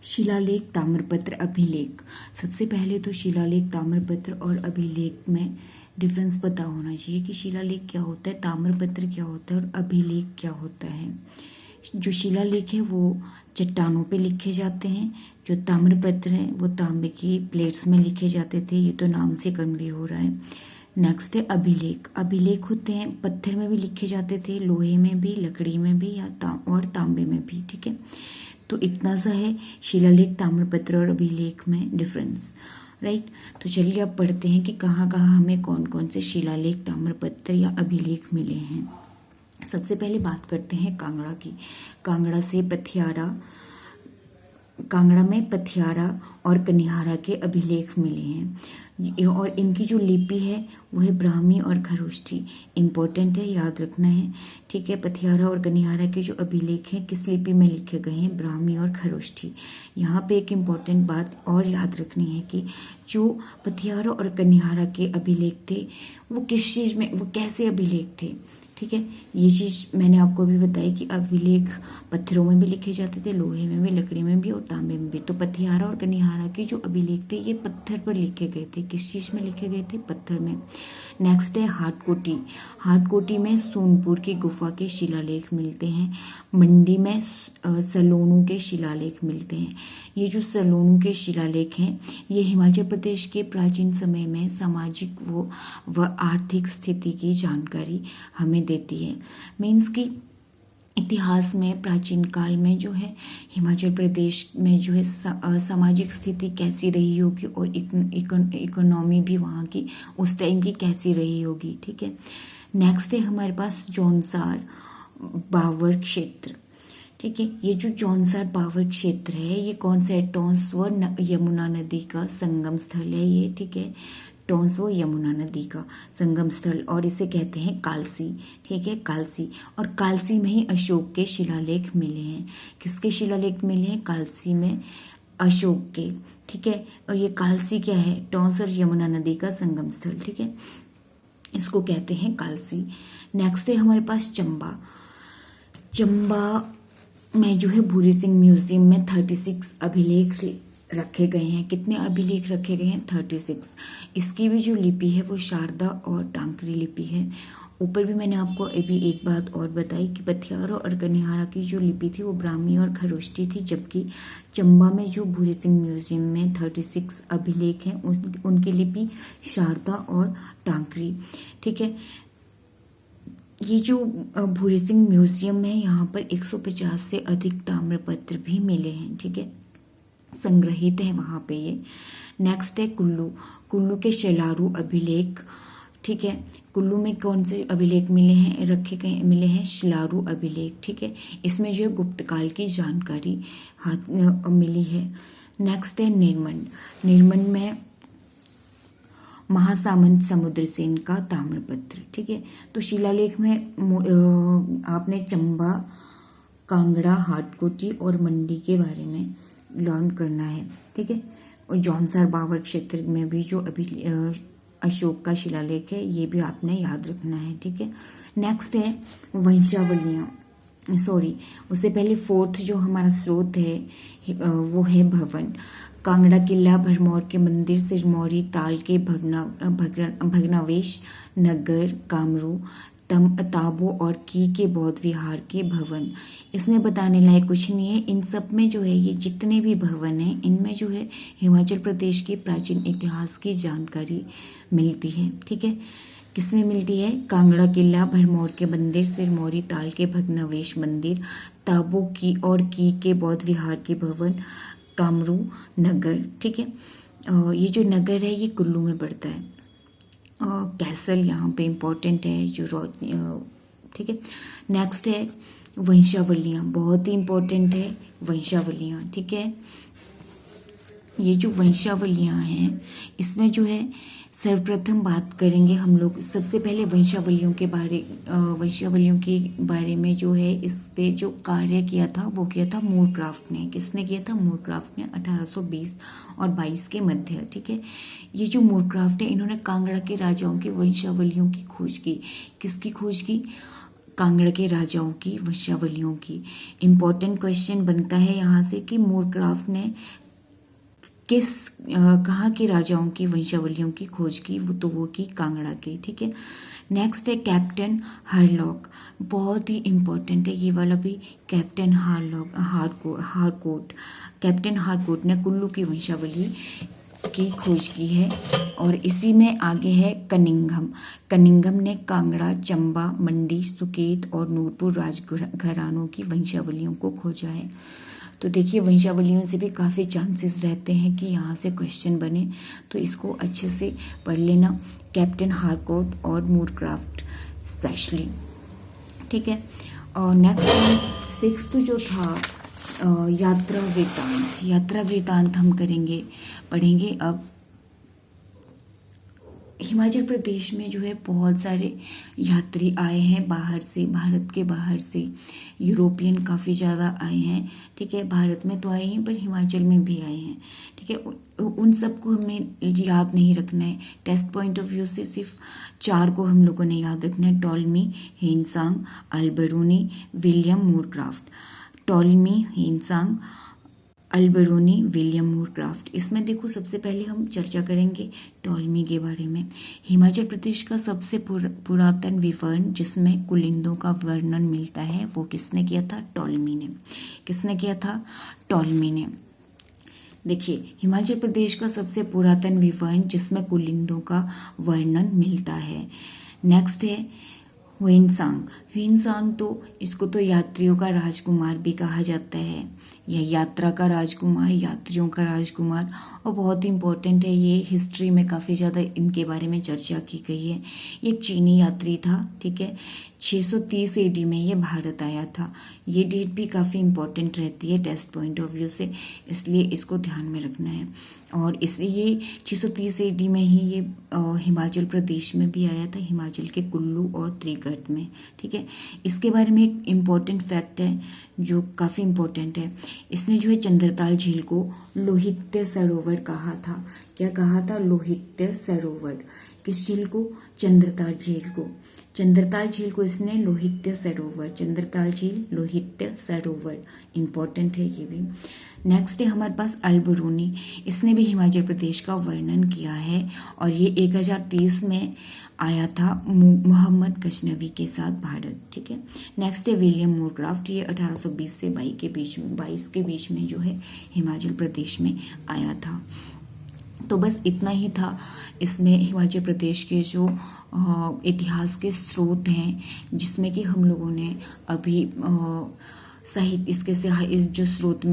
शिलालेख, ताम्रपत्र, अभिलेख। सबसे पहले तो शिलालेख, ताम्रपत्र और अभिलेख में डिफरेंस पता होना चाहिए कि शिलालेख क्या होता है, ताम्रपत्र क्या होता है और अभिलेख क्या होता है। जो शिलालेख है वो चट्टानों पे लिखे जाते हैं, जो ताम्रपत्र हैं वो तांबे की प्लेट्स में लिखे जाते थे। ये तो नाम से कन्वे हो रहा है। नेक्स्ट है अभिलेख। अभिलेख होते हैं पत्थर में भी लिखे जाते थे, लोहे में भी, लकड़ी में भी और तांबे में भी। ठीक है, तो इतना सा है शिलालेख, ताम्रपत्र और अभिलेख में डिफरेंस। राइट, तो चलिए अब पढ़ते हैं कि कहाँ कहाँ हमें कौन कौन से शिलालेख, ताम्रपत्र या अभिलेख मिले हैं। सबसे पहले बात करते हैं कांगड़ा की। कांगड़ा में पथियारा और कनिहारा के अभिलेख मिले हैं और इनकी जो लिपि है वो है ब्राह्मी और खरोष्ठी। इंपॉर्टेंट है, याद रखना है। ठीक है, पथियारा और कनिहारा के जो अभिलेख हैं किस लिपि में लिखे गए हैं, ब्राह्मी और खरोष्ठी। यहाँ पे एक इम्पॉर्टेंट बात और याद रखनी है कि जो पथियारा और कनिहारा के अभिलेख थे वो किस चीज में, वो कैसे अभिलेख थे। ठीक है, ये चीज मैंने आपको भी बताई कि अभिलेख पत्थरों में भी लिखे जाते थे, लोहे में भी, लकड़ी में भी और तांबे में भी। तो पथियारा और कनिहारा के जो अभिलेख थे ये पत्थर पर लिखे गए थे। किस चीज में लिखे गए थे, पत्थर में। नेक्स्ट है हाटकोटी। हाटकोटी में सोनपुर की गुफा के शिलालेख मिलते हैं। मंडी में सलोनू के शिलालेख मिलते हैं। ये जो सलोनू के शिलालेख हैं ये हिमाचल प्रदेश के प्राचीन समय में सामाजिक व आर्थिक स्थिति की जानकारी हमें देती है। मीन्स की इतिहास में प्राचीन काल में जो है हिमाचल प्रदेश में जो है सामाजिक स्थिति कैसी रही होगी और इकोनॉमी भी वहाँ की उस टाइम की कैसी रही होगी। ठीक है, नेक्स्ट है हमारे पास जौनसार बावर क्षेत्र। ठीक है, ये जो जौनसार बावर क्षेत्र है ये कौन सा है, टोंस व यमुना नदी का संगम स्थल है ये। ठीक है, टोंस व यमुना नदी का संगम स्थल और इसे कहते हैं कालसी। ठीक है, कालसी। और कालसी में ही अशोक के शिलालेख मिले हैं। किसके शिलालेख मिले हैं, कालसी में अशोक के। ठीक है, और ये कालसी क्या है, टोंस और यमुना नदी का संगम स्थल। ठीक है, इसको कहते हैं कालसी। नेक्स्ट है हमारे पास चंबा। चंबा में जो है भूरी सिंह म्यूजियम में 36 अभिलेख रखे गए हैं। कितने अभिलेख रखे गए हैं, 36। इसकी भी जो लिपि है वो शारदा और टांकरी लिपि है। ऊपर भी मैंने आपको अभी एक बात और बताई कि पथियारा और कनिहारा की जो लिपि थी वो ब्राह्मी और खरोष्ठी थी, जबकि चंबा में जो भूरी सिंह म्यूजियम में 36 अभिलेख हैं उनकी लिपि शारदा और टांकरी। ठीक है, ये जो भूरी सिंह म्यूजियम है यहाँ पर 150 से अधिक ताम्रपत्र भी मिले हैं। ठीक है, संग्रहित है वहां पे ये। नेक्स्ट है कुल्लू। कुल्लू के शेलारू अभिलेख। ठीक है, कुल्लू में कौन से अभिलेख मिले हैं, रखे गए मिले हैं शिलारू अभिलेख। ठीक है, इसमें जो है गुप्त काल की जानकारी मिली है। नेक्स्ट है निर्मंड। निर्मंड में महासामंत समुद्रसेन का ताम्रपत्र। ठीक है, तो शिलालेख में आपने चंबा, कांगड़ा, हाटकोटी और मंडी के बारे में लर्न करना है। ठीक है, और जौनसार बावर क्षेत्र में भी जो अभी अशोक का शिलालेख है ये भी आपने याद रखना है। ठीक है, नेक्स्ट है वंशावलियां। सॉरी, उससे पहले फोर्थ जो हमारा स्रोत है वो है भवन। कांगड़ा किला, भरमौर के मंदिर, सिरमौरी ताल के भग्नावशेष, नगर, कामरू, ताबो और की के बौद्ध विहार के भवन। इसमें बताने लायक कुछ नहीं है। इन सब में जो है ये जितने भी भवन हैं इनमें जो है हिमाचल प्रदेश के प्राचीन इतिहास की जानकारी मिलती है। ठीक है, किसमें मिलती है, कांगड़ा किला, भरमौर के मंदिर, सिरमौरी ताल के भग्नावशेष मंदिर, ताबो की और की के बौद्ध विहार के भवन, कामरू, नगर। ठीक है, ये जो नगर है ये कुल्लू में पड़ता है। कैसल यहाँ पे इम्पोर्टेंट है जो ठीक है। नेक्स्ट है वंशावलियाँ, बहुत ही इम्पोर्टेंट है वंशावलियाँ। ठीक है, ये जो वंशावलियाँ हैं इसमें जो है सर्वप्रथम बात करेंगे हम लोग सबसे पहले वंशावलियों के बारे में जो है इस पे जो कार्य किया था वो किया था मूरक्राफ्ट ने। किसने किया था, मूरक्राफ्ट ने 1820 और 22 के मध्य। ठीक है, ये जो मूरक्राफ्ट है इन्होंने कांगड़ा के राजाओं की वंशावलियों की खोज की। किसकी खोज की, कांगड़ा के राजाओं की वंशावलियों की। इम्पोर्टेंट क्वेश्चन बनता है यहाँ से कि मूरक्राफ्ट ने कहाँ के राजाओं की वंशावलियों की खोज की, वो की कांगड़ा की। ठीक है, नेक्स्ट है कैप्टन हारलॉक, बहुत ही इम्पोर्टेंट है ये वाला भी। कैप्टन हारकोट, कैप्टन हारकोट ने कुल्लू की वंशावली की खोज की है। और इसी में आगे है कनिंघम ने कांगड़ा, चंबा, मंडी, सुकेत और नूरपुर राजघरानों की वंशावलियों को खोजा है। तो देखिए वंशावलियों से भी काफ़ी चांसेस रहते हैं कि यहाँ से क्वेश्चन बने, तो इसको अच्छे से पढ़ लेना, कैप्टन हारकोट और मूरक्राफ्ट स्पेशली। ठीक है, और नेक्स्ट सिक्स्थ जो था यात्रा वृतांत हम पढ़ेंगे अब। हिमाचल प्रदेश में जो है बहुत सारे यात्री आए हैं बाहर से, भारत के बाहर से यूरोपियन काफ़ी ज़्यादा आए हैं। ठीक है, भारत में तो आए हैं पर हिमाचल में भी आए हैं। ठीक है, उन सबको हमें याद नहीं रखना है। टेस्ट पॉइंट ऑफ व्यू से सिर्फ 4 को हम लोगों ने याद रखना है, Ptolemy, Hiuen Tsang, Alberuni, William Moorcroft. Ptolemy, Hiuen Tsang, Alberuni, William Moorcroft. इसमें देखो सबसे पहले हम चर्चा करेंगे टॉलमी के बारे में। हिमाचल प्रदेश का सबसे पुरातन विवरण जिसमें कुलिंदों का वर्णन मिलता है वो किसने किया था? टॉलमी ने। किसने किया था? टॉलमी ने। देखिए हिमाचल प्रदेश का सबसे पुरातन विवरण जिसमें कुलिंदों का वर्णन मिलता है। नेक्स्ट है ह्वेनसांग तो इसको तो यात्रियों का राजकुमार भी कहा जाता है, या यात्रा का राजकुमार, यात्रियों का राजकुमार। और बहुत ही इम्पोर्टेंट है, ये हिस्ट्री में काफ़ी ज़्यादा इनके बारे में चर्चा की गई है। ये चीनी यात्री था। ठीक है, 630 AD में ये भारत आया था। ये डेट भी काफ़ी इम्पोर्टेंट रहती है टेस्ट पॉइंट ऑफ व्यू से, इसलिए इसको ध्यान में रखना है। और इसे ये 630 AD में ही ये हिमाचल प्रदेश में भी आया था, हिमाचल के कुल्लू और त्रिगढ़ में। ठीक है, इसके बारे में एक इम्पॉर्टेंट फैक्ट है जो काफ़ी इम्पोर्टेंट है। इसने जो है चंद्रताल झील को लोहित्य सरोवर कहा था। क्या कहा था? लोहित्य सरोवर। किस झील को? चंद्रताल झील को। चंद्रताल झील को इसने लोहित्य सरोवर, चंद्रताल झील, लोहित्य सरोवर, इंपॉर्टेंट है ये भी। नेक्स्ट है हमारे पास अल्बरूनी, इसने भी हिमाचल प्रदेश का वर्णन किया है और ये 1030 में आया था मोहम्मद गजनवी के साथ भारत। ठीक है, नेक्स्ट है विलियम मूरक्राफ्ट, ये 1820 से 22 के बीच में जो है हिमाचल प्रदेश में आया था। तो बस इतना ही था इसमें हिमाचल प्रदेश के जो इतिहास के स्रोत हैं, जिसमें कि हम लोगों ने अभी साहित्य इसके से इस जो स्रोत में